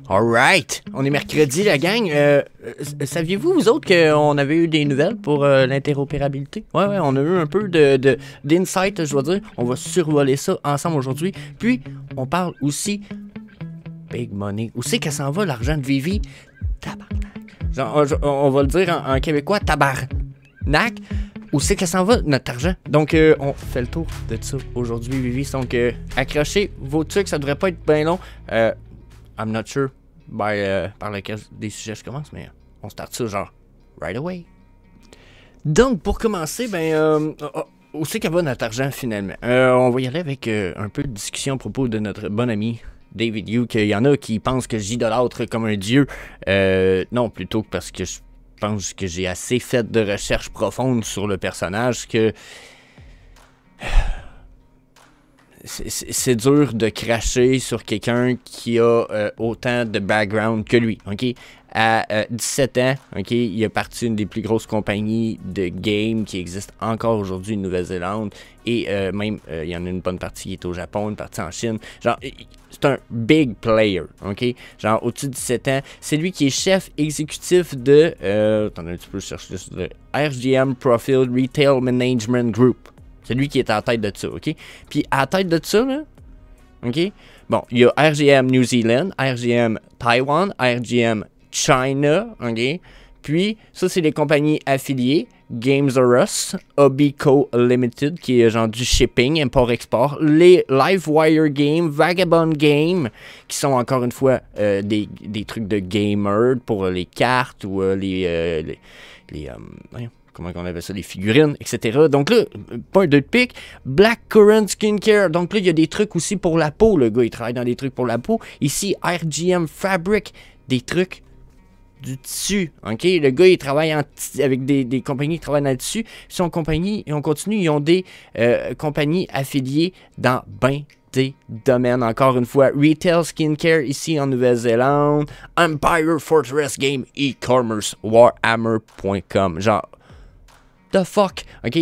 Alright, on est mercredi la gang. Saviez-vous vous autres qu'on avait eu des nouvelles pour l'interopérabilité? Ouais, on a eu un peu d'insight, je dois dire. On va survoler ça ensemble aujourd'hui. Puis, on parle aussi big money. Où c'est qu'elle s'en va l'argent de Vivi? Tabarnak. Genre, on va le dire en québécois, tabarnak. Où c'est qu'elle s'en va, notre argent? Donc, on fait le tour de ça aujourd'hui, Vivi. Donc, accrochez vos trucs, ça devrait pas être bien long. I'm not sure par lequel des sujets je commence, mais on start ça genre right away. Donc, pour commencer, où c'est qu'elle va notre argent finalement? On va y aller avec un peu de discussion à propos de notre bon ami David Yu, qu'il y en a qui pensent que j'idolâtre comme un dieu. Non, plutôt que parce que je pense que j'ai assez fait de recherche profonde sur le personnage que c'est dur de cracher sur quelqu'un qui a autant de background que lui, ok? À 17 ans, ok, il est parti d'une des plus grosses compagnies de games qui existent encore aujourd'hui en Nouvelle-Zélande et même, il y en a une bonne partie qui est au Japon, une partie en Chine. Genre, c'est un big player, ok? Genre, au-dessus de 17 ans, c'est lui qui est chef exécutif de, attendez un petit peu, je cherche le RGM Profile Retail Management Group. C'est lui qui est à la tête de ça, OK? Puis à la tête de ça, là, OK? Bon, il y a RGM New Zealand, RGM Taiwan, RGM China, OK? Puis, ça, c'est les compagnies affiliées. Games R Us, Obico Limited, qui est genre du shipping, import-export. Les Livewire Games, Vagabond Game, qui sont encore une fois des trucs de gamer pour les cartes ou comment on appelle ça, les figurines, etc. Donc là, pas un deux de pique. Blackcurrant Skincare. Donc là, il y a des trucs aussi pour la peau. Le gars, il travaille dans des trucs pour la peau. Ici, RGM Fabric, des trucs du tissu. OK? Le gars, il travaille avec des compagnies qui travaillent dans le tissu. Son compagnie, et on continue, ils ont des compagnies affiliées dans des domaines. Encore une fois, Retail Skincare ici en Nouvelle-Zélande. Empire Fortress Game E-commerce Warhammer.com. Genre, the fuck? OK,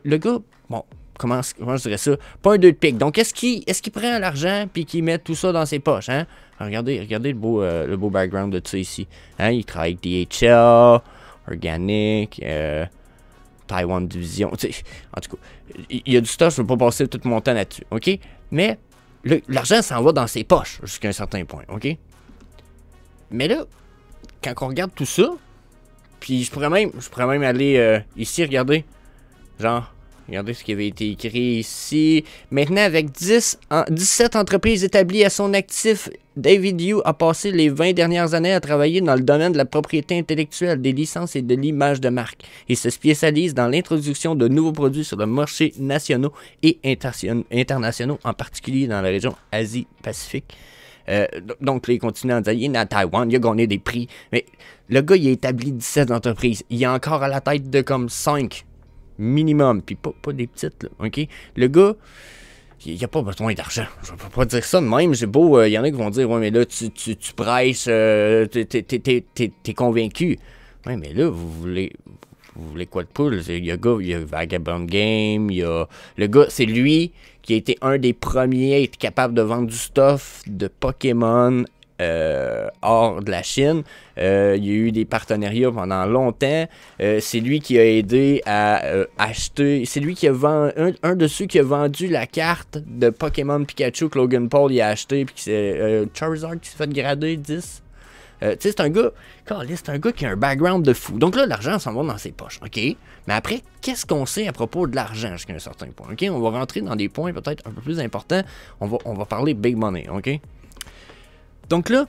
le gars, bon, comment je dirais ça? Pas un deux de pique. Donc, est-ce qu'il prend l'argent puis qu'il met tout ça dans ses poches, hein? Regardez le beau background de ça ici. Hein? Il travaille avec DHL, Organic, Taiwan Division. En tout cas, il y a du stuff, je ne veux pas passer tout mon temps là-dessus, OK? Mais l'argent s'en va dans ses poches jusqu'à un certain point, OK? Mais là, quand on regarde tout ça, puis je pourrais même aller ici, regardez ce qui avait été écrit ici. Maintenant, avec 17 entreprises établies à son actif, David Yu a passé les 20 dernières années à travailler dans le domaine de la propriété intellectuelle, des licences et de l'image de marque. Il se spécialise dans l'introduction de nouveaux produits sur le marché nationaux et internationaux, en particulier dans la région Asie-Pacifique. Donc, là, il continue à dire, il est à Taïwan, il a gagné des prix. Mais le gars, il a établi 17 entreprises. Il est encore à la tête de comme 5 minimum. Puis pas des petites, là, OK? Le gars, il n'a pas besoin d'argent. Je ne peux pas dire ça de même. J'ai beau, il y en a qui vont dire, ouais, mais là, tu prêches, t'es convaincu. Ouais, mais là, vous voulez quoi de poule? Il y a Vagabond Game, le gars, c'est lui qui a été un des premiers à être capable de vendre du stuff de Pokémon hors de la Chine. Il y a eu des partenariats pendant longtemps. C'est lui qui a aidé à acheter. C'est lui qui a vendu un de ceux qui a vendu la carte de Pokémon Pikachu que Logan Paul y a acheté. Puis c'est Charizard qui s'est fait grader 10. Tu sais, c'est un gars qui a un background de fou. Donc là, l'argent s'en va dans ses poches, OK? Mais après, qu'est-ce qu'on sait à propos de l'argent jusqu'à un certain point, OK? On va rentrer dans des points peut-être un peu plus importants. On va parler big money, OK? Donc là,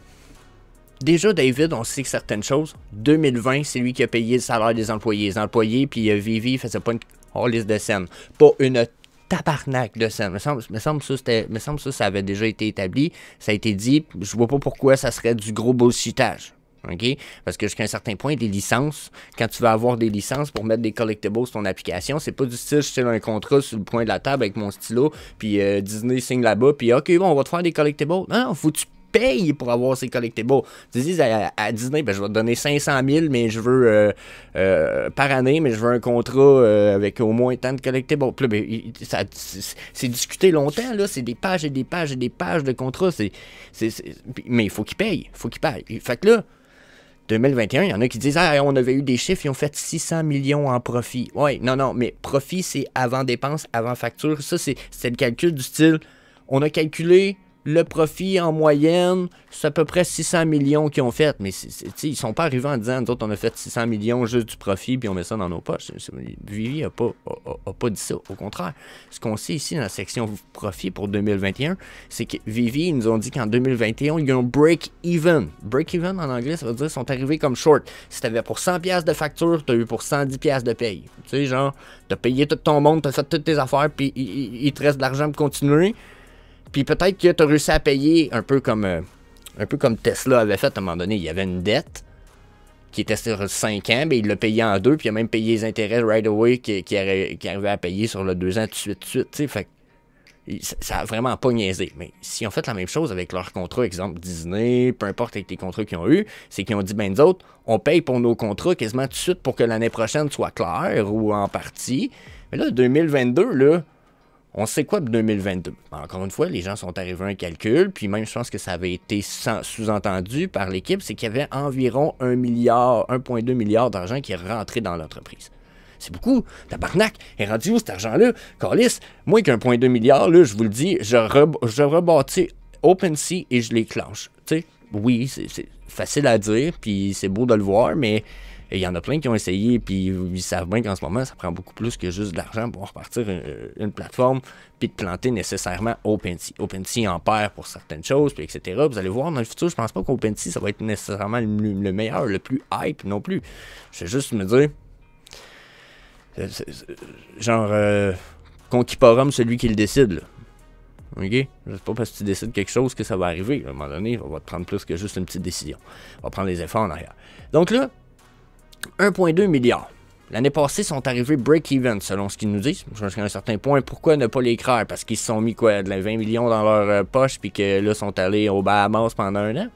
déjà, David, on sait que certaines choses. 2020, c'est lui qui a payé le salaire des employés. Les employés, puis Vivi faisait pas une liste de scène. Pas une tabarnak de scène. Me semble que ça avait déjà été établi. Ça a été dit. Je vois pas pourquoi ça serait du gros bullshitage. OK? Parce que jusqu'à un certain point, des licences, quand tu vas avoir des licences pour mettre des collectibles sur ton application, c'est pas du style, je tire un contrat sur le point de la table avec mon stylo, puis Disney signe là-bas, puis OK, bon, on va te faire des collectibles. Non, faut que tu payent pour avoir ces collectibles. Tu dis à Disney, ben, je vais te donner 500 000, mais je veux par année, mais je veux un contrat avec au moins tant de collectibles. Puis là, ben, c'est discuté longtemps, là. C'est des pages et des pages et des pages de contrats. Mais il faut qu'ils payent. Fait que là, 2021, il y en a qui disent « Ah, on avait eu des chiffres, ils ont fait 600 millions en profit. » Oui, non, mais profit, c'est avant dépense, avant facture. Ça, c'est le calcul du style, on a calculé le profit en moyenne, c'est à peu près 600 millions qu'ils ont fait. Mais ils sont pas arrivés en disant « Nous autres, on a fait 600 millions juste du profit, puis on met ça dans nos poches. » Vivi n'a pas dit ça. Au contraire, ce qu'on sait ici dans la section profit pour 2021, c'est que Vivi, ils nous ont dit qu'en 2021, ils ont break-even. Break-even, en anglais, ça veut dire qu'ils sont arrivés comme short. Si tu avais pour 100$ de facture, tu as eu pour 110$ de paye. Tu sais, genre, tu as payé tout ton monde, tu as fait toutes tes affaires, puis il te reste de l'argent pour continuer. Puis peut-être que tu as réussi à payer un peu comme Tesla avait fait à un moment donné. Il y avait une dette qui était sur 5 ans, mais il l'a payé en 2, puis il a même payé les intérêts right away qui arrivait à payer sur le 2 ans tout de suite. Tu sais, fait ça a vraiment pas niaisé. Mais s'ils ont fait la même chose avec leur contrat, exemple Disney, peu importe avec les contrats qu'ils ont eu, c'est qu'ils ont dit, ben nous autres, on paye pour nos contrats quasiment tout de suite pour que l'année prochaine soit claire ou en partie. Mais là, 2022, là, on sait quoi de 2022? Encore une fois, les gens sont arrivés à un calcul, puis même je pense que ça avait été sous-entendu par l'équipe, c'est qu'il y avait environ 1,2 milliard d'argent qui est rentré dans l'entreprise. C'est beaucoup. Tabarnak, est rendu où cet argent-là? Calisse, moi avec 1,2 milliard, là, je vous le dis, je rebâtis OpenSea et je les clenche. Tu sais, oui, c'est facile à dire, puis c'est beau de le voir, mais il y en a plein qui ont essayé, puis ils savent bien qu'en ce moment, ça prend beaucoup plus que juste de l'argent pour repartir une plateforme, puis de planter nécessairement OpenSea. OpenSea en perd pour certaines choses, puis etc. Vous allez voir dans le futur, je pense pas qu'OpenSea, ça va être nécessairement le meilleur, le plus hype non plus. Je vais juste me dire, Conquiporum, celui qui le décide, là. OK? C'est pas parce que tu décides quelque chose que ça va arriver. À un moment donné, on va te prendre plus que juste une petite décision. On va prendre les efforts en arrière. Donc là, 1,2 milliard. L'année passée, ils sont arrivés break-even, selon ce qu'ils nous disent. Jusqu'à un certain point, pourquoi ne pas les croire? Parce qu'ils se sont mis quoi, de 20 millions dans leur poche, puis que là, sont allés au Bahamas pendant un an.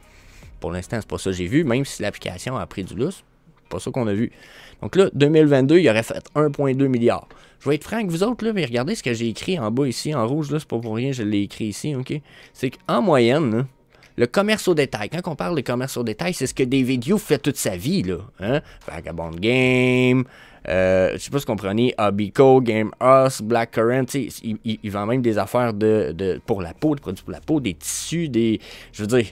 Pour l'instant, c'est pas ça que j'ai vu, même si l'application a pris du lousse. C'est pas ça qu'on a vu. Donc là, 2022, il aurait fait 1,2 milliard. Je vais être franc avec vous autres, là, mais regardez ce que j'ai écrit en bas ici, en rouge, là, c'est pas pour rien, je l'ai écrit ici, OK? C'est qu'en moyenne, là, le commerce au détail, quand on parle de commerce au détail, c'est ce que David Yu fait toute sa vie, là. Hein? Vagabond Game, je sais pas si vous comprenez, Hobbyco, Game Us, Blackcurrant, il vend même des affaires pour la peau, des produits pour la peau, des tissus, je veux dire,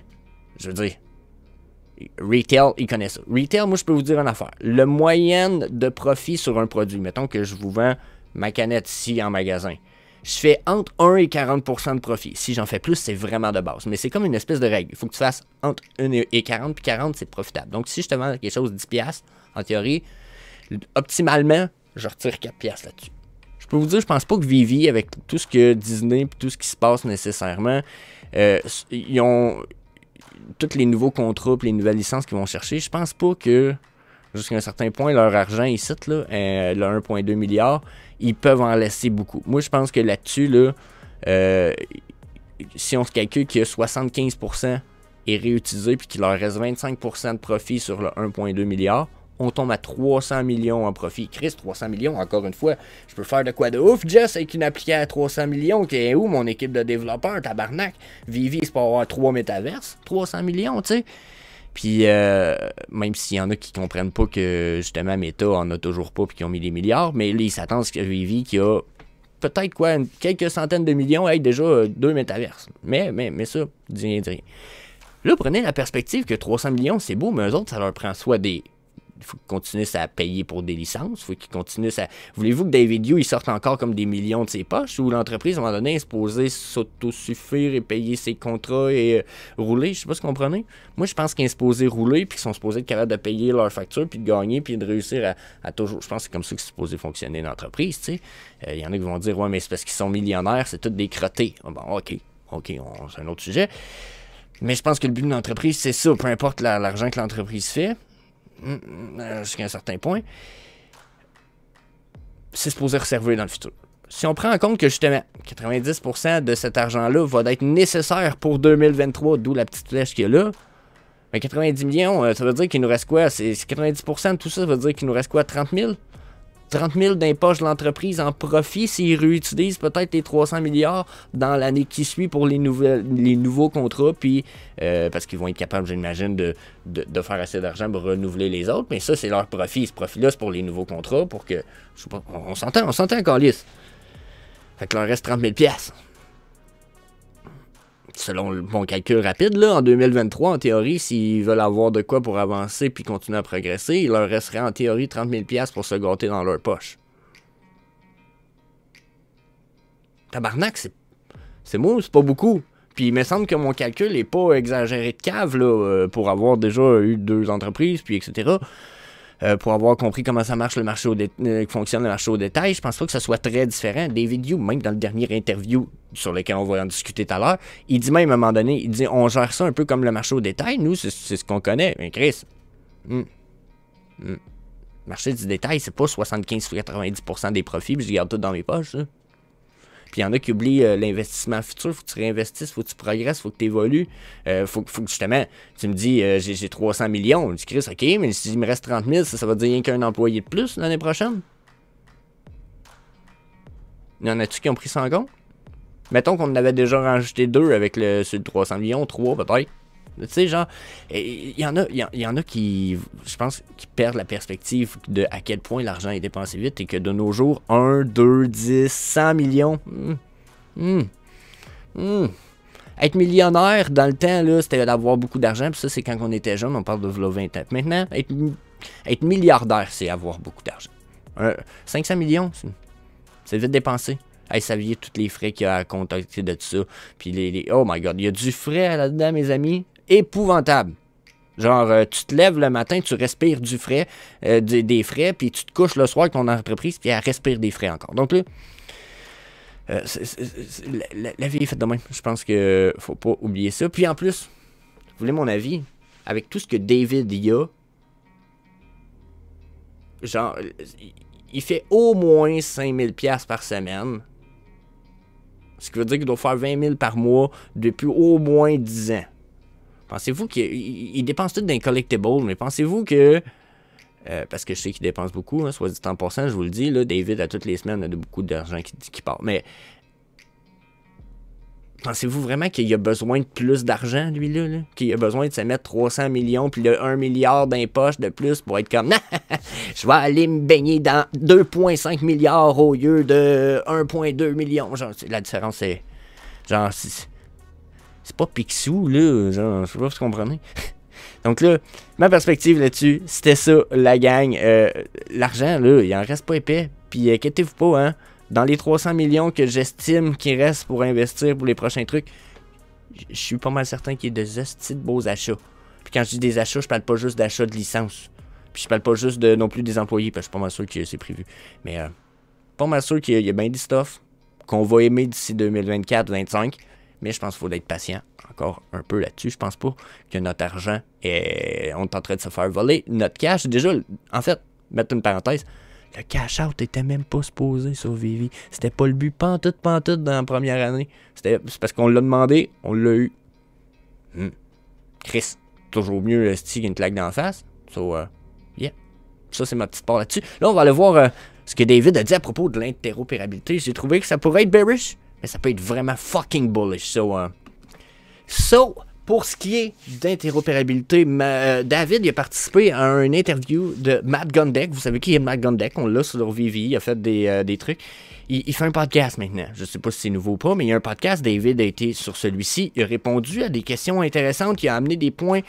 retail, ils connaissent ça. Retail, moi, je peux vous dire une affaire. Le moyenne de profit sur un produit, mettons que je vous vends ma canette ici en magasin, je fais entre 1 et 40% de profit. Si j'en fais plus, c'est vraiment de base. Mais c'est comme une espèce de règle. Il faut que tu fasses entre 1 et 40, puis 40, c'est profitable. Donc, si je te vends quelque chose de 10$, en théorie, optimalement, je retire 4$ là-dessus. Je peux vous dire, je pense pas que Vivi, avec tout ce que Disney et tout ce qui se passe nécessairement, ils ont tous les nouveaux contrats et les nouvelles licences qu'ils vont chercher. Je pense pas que, jusqu'à un certain point, leur argent ici, là, le 1,2 milliard, ils peuvent en laisser beaucoup. Moi, je pense que là-dessus, là, si on se calcule que 75% est réutilisé puis qu'il leur reste 25% de profit sur le 1,2 milliard, on tombe à 300 millions en profit. Chris, 300 millions, encore une fois, je peux faire de quoi de ouf, Jess, avec une application à 300 millions, qui est où mon équipe de développeurs, tabarnak? Vivi, c'est pour avoir 3 métaverses, 300 millions, tu sais. Puis, même s'il y en a qui comprennent pas que, justement, Meta en a toujours pas puis qu'ils ont mis des milliards, mais là, ils s'attendent à ce que Vivi, qui a peut-être, quoi, quelques centaines de millions, ait déjà 2 métaverses. Mais ça, dis rien, dis rien. Là, prenez la perspective que 300 millions, c'est beau, mais eux autres, ça leur prend soit des... Il faut qu'ils continuent à payer pour des licences. Il faut qu'ils continuent à... Voulez-vous que David Yu, il sorte encore comme des millions de ses poches ou l'entreprise, à un moment donné, est supposée s'autosuffire et payer ses contrats et rouler? Je sais pas si vous comprenez. Moi, je pense qu'ils sont supposés rouler puis qu'ils sont supposés être capables de payer leurs factures puis de gagner puis de réussir à toujours... Je pense que c'est comme ça que c'est supposé fonctionner l'entreprise, tu sais. Il y en a qui vont dire, ouais, mais c'est parce qu'ils sont millionnaires, c'est tous des crottés. Bon, OK, c'est un autre sujet. Mais je pense que le but de l'entreprise, c'est ça. Peu importe l'argent que l'entreprise fait, jusqu'à un certain point, c'est supposé réserver dans le futur. si on prend en compte que justement 90% de cet argent-là va être nécessaire pour 2023, d'où la petite flèche qu'il y a là, ben 90 millions, ça veut dire qu'il nous reste quoi? C'est 90% de tout ça, ça veut dire qu'il nous reste quoi? 30 000? 30 000 d'impoches de l'entreprise en profit s'ils réutilisent peut-être les 300 milliards dans l'année qui suit pour les nouveaux contrats, puis parce qu'ils vont être capables, j'imagine, de faire assez d'argent pour renouveler les autres, mais ça, c'est leur profit. Ce profit-là, c'est pour les nouveaux contrats, pour que, je sais pas, on s'entend encore lisse. Fait qu'il leur reste 30 000 $. Selon mon calcul rapide, là, en 2023, en théorie, s'ils veulent avoir de quoi pour avancer puis continuer à progresser, il leur resterait en théorie 30 000 $ pour se gâter dans leur poche. Tabarnak, c'est moi, c'est pas beaucoup. Puis il me semble que mon calcul est pas exagéré de cave, là, pour avoir déjà eu 2 entreprises, puis etc., pour avoir compris comment ça marche le marché fonctionne le marché au détail, je pense pas que ce soit très différent. David Yu, même dans le dernier interview sur lequel on va en discuter tout à l'heure, il dit même à un moment donné, il dit on gère ça un peu comme le marché au détail, nous c'est ce qu'on connaît. Mais Chris, marché du détail, c'est pas 75-90% des profits, puis je garde tout dans mes poches, ça. Puis il y en a qui oublient l'investissement futur. Faut que tu réinvestisses, faut que tu progresses, faut que tu évolues. Faut que justement, tu me dis, j'ai 300 millions. Je dis, Chris, ok, mais s'il me reste 30 000, ça veut dire rien qu'un employé de plus l'année prochaine. Y en a-tu qui ont pris ça en compte? Mettons qu'on en avait déjà rajouté 2 avec sur le 300 millions, 3 peut-être. Tu sais, genre, il y en a qui, je pense, qui perdent la perspective de à quel point l'argent est dépensé vite et que de nos jours, 1, 2, 10, 100 millions. Être millionnaire, dans le temps, là, c'était d'avoir beaucoup d'argent. Puis ça, c'est quand on était jeune, on parle de 20 ans. Maintenant, être milliardaire, c'est avoir beaucoup d'argent. 500 millions, c'est vite dépensé. Hey, saviez tous les frais qu'il y a à contacter de tout ça. Puis oh my god, il y a du frais là-dedans, mes amis. Épouvantable. Genre, tu te lèves le matin, tu respires du frais, des frais, puis tu te couches le soir avec ton entreprise, puis elle respire des frais encore. Donc là, la vie est faite de même. Je pense qu'il faut pas oublier ça. Puis en plus, vous voulez mon avis? Avec tout ce que David y a, genre, il fait au moins 5 000 $ par semaine. Ce qui veut dire qu'il doit faire 20 000 par mois depuis au moins 10 ans. Pensez-vous qu'il dépense tout dans les collectibles, mais pensez-vous que... parce que je sais qu'il dépense beaucoup, hein, soit dit en passant, je vous le dis, là, David, à toutes les semaines, a beaucoup d'argent qui part. Mais pensez-vous vraiment qu'il a besoin de plus d'argent, lui, là? Qu'il a besoin de se mettre 300 millions puis le 1 milliard d'impoches de plus pour être comme... je vais aller me baigner dans 2,5 milliards au lieu de 1,2 million. Genre, la différence, c'est... Genre, c'est pas Picsou, là. Genre, je sais pas si vous comprenez. Donc là, ma perspective là-dessus, c'était ça, la gang. L'argent, là, il en reste pas épais. Puis inquiétez-vous pas, hein. Dans les 300 millions que j'estime qu'il reste pour investir pour les prochains trucs, je suis pas mal certain qu'il y a des hosties de beaux achats. Puis quand je dis des achats, je parle pas juste d'achats de licence. Puis je parle pas juste non plus des employés, parce que je suis pas mal sûr que c'est prévu. Mais pas mal sûr qu'il y a bien du stuff qu'on va aimer d'ici 2024-2025. Mais je pense qu'il faut être patient encore un peu là-dessus. Je pense pas que notre argent on est en train de se faire voler. Notre cash, déjà, en fait, mettre une parenthèse, le cash-out était même pas supposé sur Vivi. C'était pas le but pantoute dans la première année. C'est parce qu'on l'a demandé, on l'a eu. Chris, toujours mieux le style qu'une claque d'en face. So, yeah. Ça, c'est ma petite part là-dessus. Là, on va aller voir ce que David a dit à propos de l'interopérabilité. J'ai trouvé que ça pourrait être bearish, mais ça peut être vraiment fucking bullish. So, pour ce qui est d'interopérabilité, David il a participé à une interview de Matt Gondek. Vous savez qui est Matt Gondek? On l'a sur Vivi. Il a fait des trucs. Il fait un podcast maintenant. Je sais pas si c'est nouveau ou pas, mais il y a un podcast. David a été sur celui-ci. Il a répondu à des questions intéressantes. Il a amené des points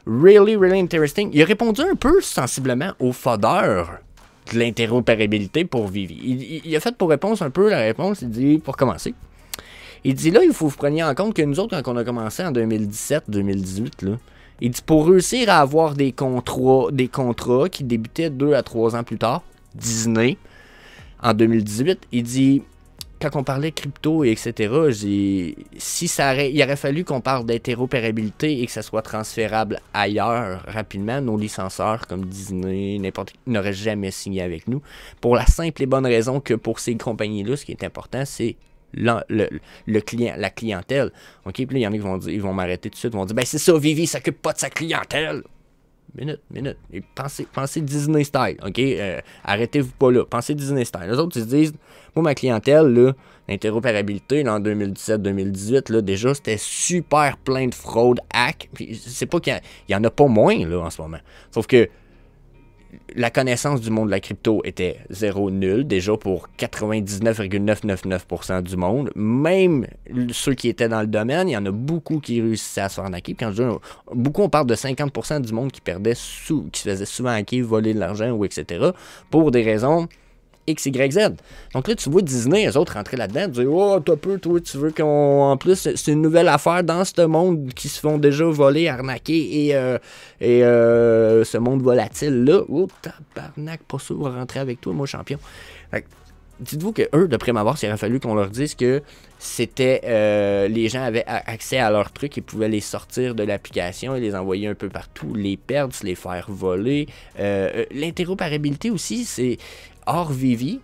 really interesting. Il a répondu un peu sensiblement au fodeur de l'interopérabilité pour Vivi. Il a fait pour réponse un peu la réponse. Il dit, pour commencer, il dit là, il faut que vous preniez en compte que nous autres, quand on a commencé en 2017-2018, là, il dit pour réussir à avoir des contrats qui débutaient 2 à 3 ans plus tard, Disney, en 2018, il dit quand on parlait crypto et etc., il aurait fallu qu'on parle d'interopérabilité et que ça soit transférable ailleurs rapidement, nos licencieurs comme Disney, n'importe qui n'auraient jamais signé avec nous. Pour la simple et bonne raison que pour ces compagnies-là, ce qui est important, c'est le client, la clientèle. OK, puis là, il y en a qui vont dire, ils vont m'arrêter tout de suite, ils vont dire, ben c'est ça, Vivi s'occupe pas de sa clientèle. Minute. Et pensez Disney style, OK? Arrêtez-vous pas là. Pensez Disney style. Les autres, ils se disent, moi, ma clientèle, là, l'interopérabilité, là, en 2017-2018, là, déjà, c'était super plein de fraudes, hacks. Puis, c'est pas qu'il y en a pas moins, là, en ce moment. Sauf que la connaissance du monde de la crypto était 0,0 déjà pour 99,999% du monde. Même ceux qui étaient dans le domaine, il y en a beaucoup qui réussissaient à se faire hacker. Quand je dis beaucoup, on parle de 50% du monde qui perdait qui se faisait souvent hacker, voler de l'argent ou etc. pour des raisons X, Y, Z. Donc là, tu vois Disney, eux autres rentrer là-dedans, dire oh, toi, tu veux qu'on. En plus, c'est une nouvelle affaire dans ce monde qui se font déjà voler, arnaquer et ce monde volatile-là. Oh, tabarnak, pas sûr, va rentrer avec toi, moi, champion. Dites-vous que eux, de prime abord, il aurait fallu qu'on leur dise que c'était les gens avaient accès à leurs trucs et pouvaient les sortir de l'application et les envoyer un peu partout, les perdre, se les faire voler. L'interopérabilité aussi, c'est hors Vivi.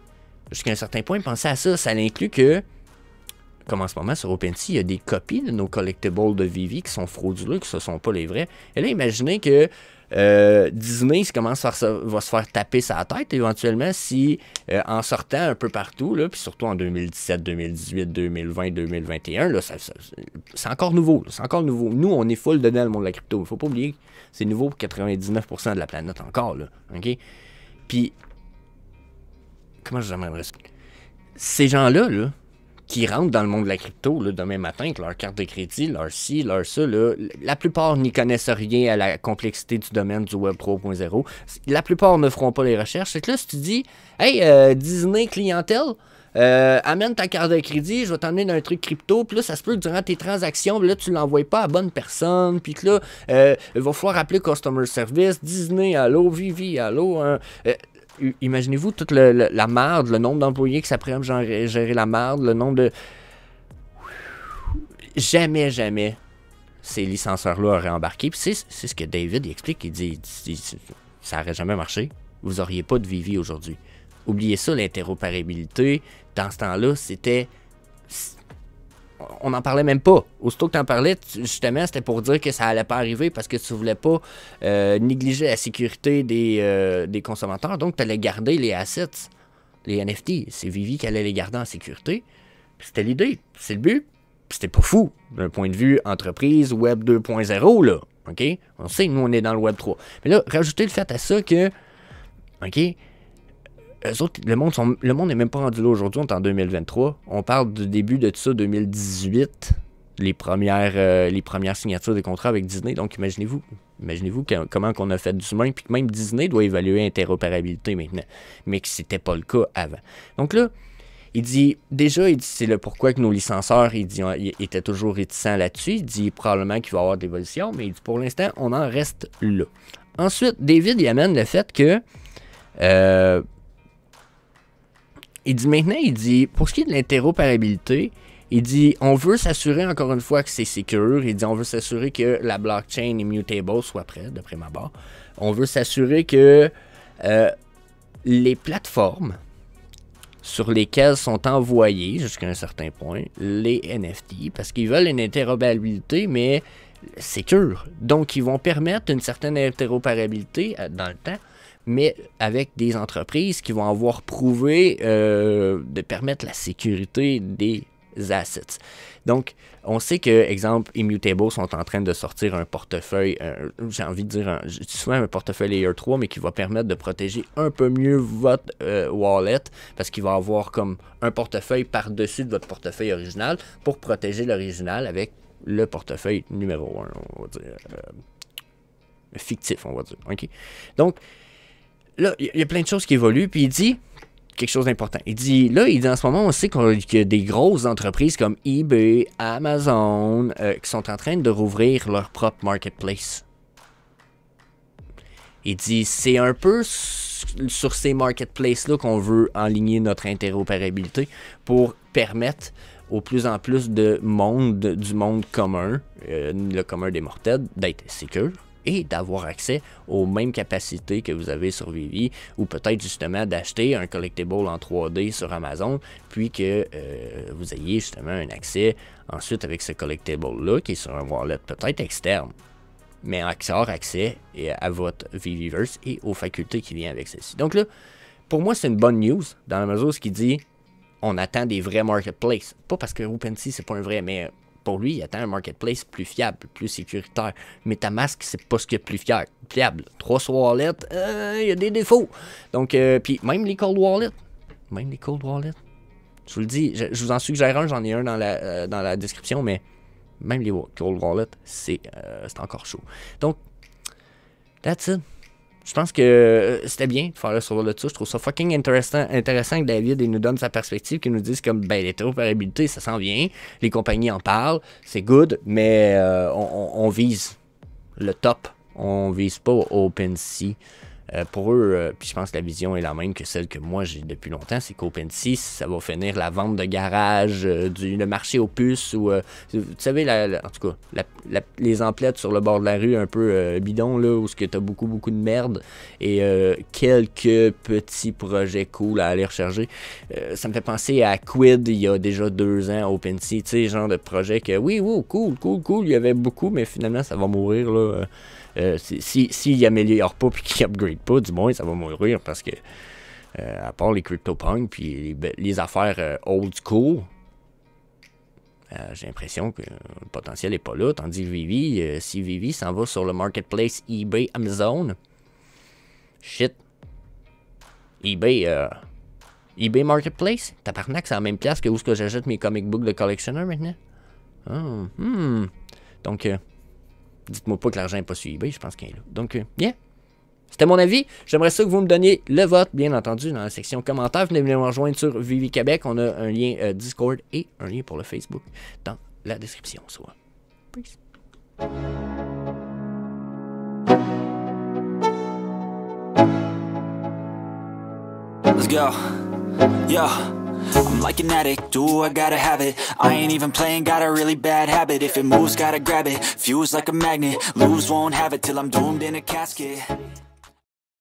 Jusqu'à un certain point, pensez à ça. Ça inclut que, comme en ce moment sur OpenSea, il y a des copies de nos collectibles de Vivi qui sont frauduleux, qui ne sont pas les vrais. Et là, imaginez que Disney va se faire taper sa tête éventuellement si en sortant un peu partout, là, puis surtout en 2017, 2018, 2020, 2021, là, c'est encore nouveau. C'est encore nouveau. Nous, on est full dedans le monde de la crypto. Il ne faut pas oublier que c'est nouveau pour 99% de la planète encore. Là, OK? Puis, comment j'aimerais ça? Ces gens-là, là, qui rentrent dans le monde de la crypto là, demain matin avec leur carte de crédit, leur ci, leur ça, là, la plupart n'y connaissent rien à la complexité du domaine du Web 3.0. La plupart ne feront pas les recherches. C'est que là, si tu dis, hey, Disney clientèle, amène ta carte de crédit, je vais t'emmener dans un truc crypto, puis là, ça se peut que durant tes transactions, là, tu l'envoies pas à bonne personne, puis que là, il va falloir appeler Customer Service, Disney, allô, Vivi, allô, hein, imaginez-vous toute la merde, le nombre d'employés que ça prend gérer la merde, le nombre de... Jamais ces licencieurs-là auraient embarqué. Puis c'est ce que David explique. Il dit ça n'aurait jamais marché. Vous n'auriez pas de Vivi aujourd'hui. Oubliez ça, l'interopérabilité. Dans ce temps-là, c'était... On n'en parlait même pas. Aussitôt que tu en parlais, justement, c'était pour dire que ça allait pas arriver parce que tu voulais pas négliger la sécurité des consommateurs. Donc, tu allais garder les assets, les NFT. C'est Vivi qui allait les garder en sécurité. C'était l'idée. C'est le but. C'était pas fou d'un point de vue entreprise, Web 2.0, là. OK? On sait que nous, on est dans le Web 3. Mais là, rajoutez le fait à ça que... OK? Eux autres, le monde n'est même pas rendu là aujourd'hui, on est en 2023. On parle du début de tout ça, 2018, les premières signatures des contrats avec Disney. Donc, imaginez-vous comment qu'on a fait du chemin, puis que même Disney doit évaluer l'interopérabilité maintenant, mais que c'était pas le cas avant. Donc là, il dit c'est le pourquoi que nos licencieurs, il étaient toujours réticents là-dessus. Il dit probablement qu'il va y avoir de l'évolution, mais il dit pour l'instant, on en reste là. Ensuite, David, il amène le fait que... il dit, pour ce qui est de l'interopérabilité, il dit, on veut s'assurer encore une fois que c'est sécure. Il dit, on veut s'assurer que la blockchain immutable soit prête, d'après ma barre. On veut s'assurer que les plateformes sur lesquelles sont envoyés, jusqu'à un certain point, les NFT, parce qu'ils veulent une interopérabilité, mais sécure. Donc, ils vont permettre une certaine interopérabilité dans le temps, mais avec des entreprises qui vont avoir prouvé de permettre la sécurité des assets. Donc, on sait que, exemple, Immutable sont en train de sortir un portefeuille, j'ai envie de dire, je dis souvent un portefeuille Layer 3, mais qui va permettre de protéger un peu mieux votre wallet, parce qu'il va avoir comme un portefeuille par-dessus de votre portefeuille original pour protéger l'original avec le portefeuille numéro 1, on va dire, fictif, on va dire. OK? Donc, là, il y a plein de choses qui évoluent, puis il dit quelque chose d'important. Il dit en ce moment, on sait qu'il y a des grosses entreprises comme eBay, Amazon, qui sont en train de rouvrir leur propre marketplace. Il dit, c'est un peu sur ces marketplaces-là qu'on veut enligner notre interopérabilité pour permettre au plus en plus de monde, du monde commun, le commun des mortels, d'être sécure et d'avoir accès aux mêmes capacités que vous avez sur Vivi, ou peut-être justement d'acheter un collectible en 3D sur Amazon, puis que vous ayez justement un accès ensuite avec ce collectible-là, qui est sur un wallet peut-être externe, mais accès à votre Viviverse et aux facultés qui viennent avec celle-ci. Donc là, pour moi, c'est une bonne news, dans la mesure où ce qui dit, on attend des vrais marketplaces. Pas parce que OpenSea, c'est pas un vrai, mais pour lui, il attend un marketplace plus fiable, plus sécuritaire. MetaMask, c'est pas ce qu'il y a de plus fiable. 3 wallets, il y a des défauts. Donc, puis même les cold wallets, je vous le dis, je vous en suggère un, j'en ai un dans la description, mais même les cold wallets, c'est encore chaud. Donc, that's it. Je pense que c'était bien de faire le survol de ça. Je trouve ça fucking intéressant que David il nous donne sa perspective, qu'il nous dise comme, ben, l'interopérabilité, ça s'en vient. Les compagnies en parlent, c'est good, mais on vise le top. On vise pas OpenSea. Pour eux, puis je pense que la vision est la même que celle que moi j'ai depuis longtemps, c'est qu'OpenSea, ça va finir la vente de garage, le marché aux puces, ou vous savez, en tout cas, les emplettes sur le bord de la rue un peu bidon, là, où tu as beaucoup de merde, et quelques petits projets cool à aller rechercher. Ça me fait penser à Quid il y a déjà 2 ans, OpenSea, tu sais, genre de projet que oui, cool, il y avait beaucoup, mais finalement ça va mourir, là. S'il améliore pas puis qu'il upgrade pas, du moins ça va mourir parce que à part les CryptoPunk puis les affaires old school, j'ai l'impression que le potentiel est pas là. Tandis que Vivi, si Vivi s'en va sur le marketplace eBay, Amazon, shit, eBay Marketplace, tabarnak, c'est la même place que où que j'achète mes comic books de collectionneur maintenant. Donc dites-moi pas que l'argent n'est pas sur eBay, je pense qu'il est là. Donc, yeah. C'était mon avis. J'aimerais ça que vous me donniez le vote, bien entendu, dans la section commentaires. Venez me rejoindre sur Vivi Québec. On a un lien Discord et un lien pour le Facebook dans la description. Soit. Peace. Let's go. Yo. I'm like an addict, do I gotta have it. I ain't even playing, got a really bad habit. If it moves, gotta grab it. Fuse like a magnet, lose, won't have it till I'm doomed in a casket.